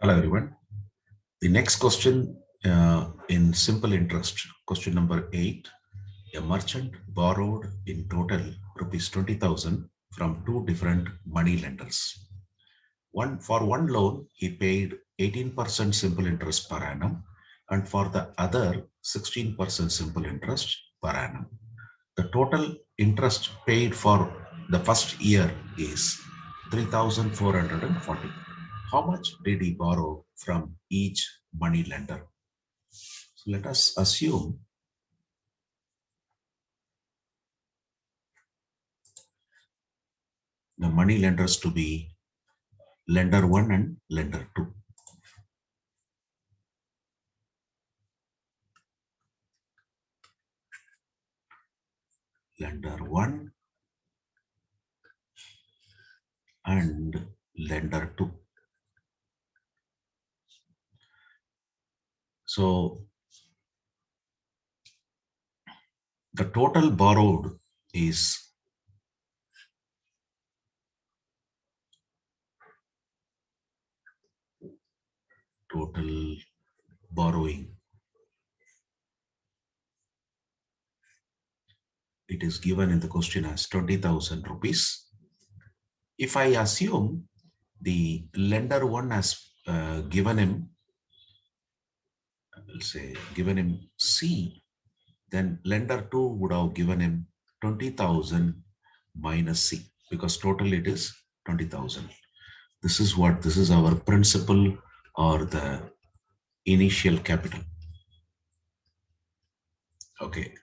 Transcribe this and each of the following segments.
Hello everyone. The next question in simple interest, question number 8. A merchant borrowed in total rupees 20,000 from two different money lenders. For one loan, he paid 18% simple interest per annum, and for the other 16% simple interest per annum. The total interest paid for the first year is 3,440. How much did he borrow from each money lender? So let us assume the money lenders to be lender 1 and lender 2. Lender 1 and lender 2. So the total borrowed is total borrowing. It is given in the question as 20,000 rupees. If I assume the lender 1 has given him, I will say given him C, then lender 2 would have given him 20,000 minus C, because total it is 20,000. This is our principal or the initial capital. Okay.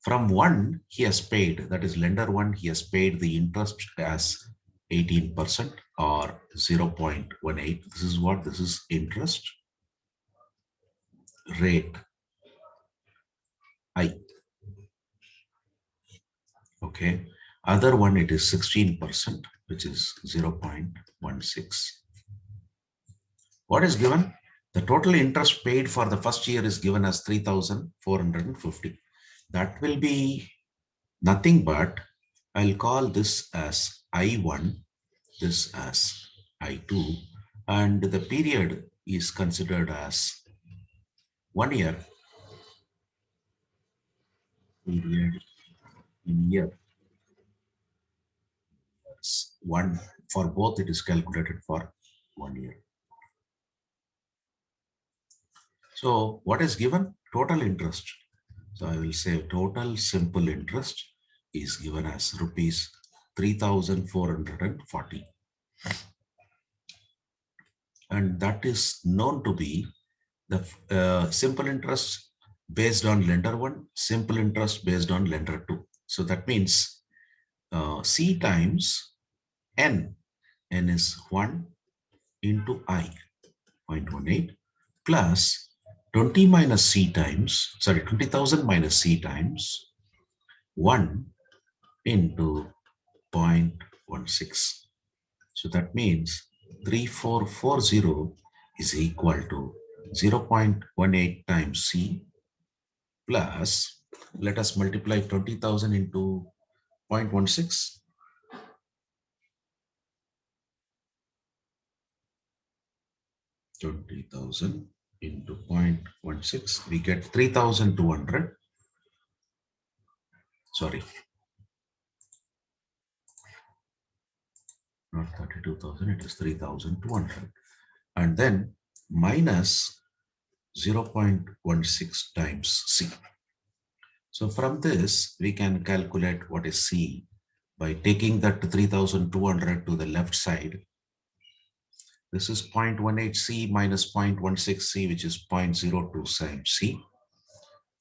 From 1, he has paid, that is lender 1, he has paid the interest as 18% or 0.18. This is interest rate I. Okay. Other one, it is 16%, which is 0.16. What is given? The total interest paid for the first year is given as 3,450. That will be nothing but, I'll call this as I1, this as I2, and the period is considered as 1 year. Period in year. One for both, it is calculated for 1 year. So what is given? Total interest. So I will say total simple interest is given as rupees 3,440. And that is known to be the simple interest based on lender 1, simple interest based on lender 2. So that means C times N. N is 1 into I, 0.18, plus 20,000 minus C times 1 into 0.16. So that means 3440 is equal to 0.18 times C plus, let us multiply 20,000 into 0.16. 20,000 into 0.16, we get 3,200. Sorry, not 32,000, it is 3,200. And then minus 0.16 times C. So from this, we can calculate what is C by taking that 3,200 to the left side. This is 0.18 C minus 0.16 C, which is 0.02 C.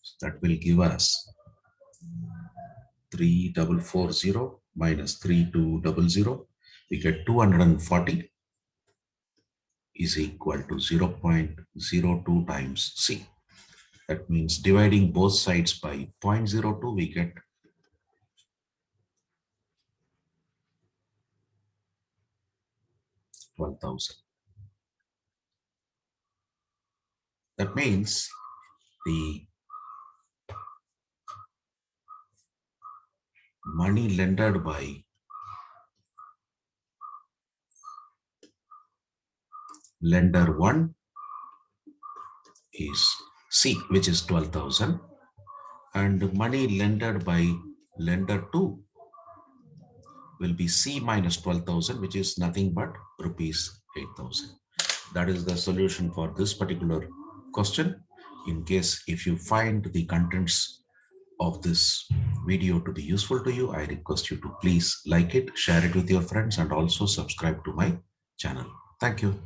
So that will give us 3,440 minus 3,200. We get 240 is equal to 0.02 times C. That means dividing both sides by 0.02, we get 12,000. That means the money lendered by Lender 1 is C, which is 12,000, and money lendered by lender 2 will be C minus 12,000, which is nothing but rupees 8,000. That is the solution for this particular question. In case if you find the contents of this video to be useful to you, I request you to please like it, share it with your friends, and also subscribe to my channel. Thank you.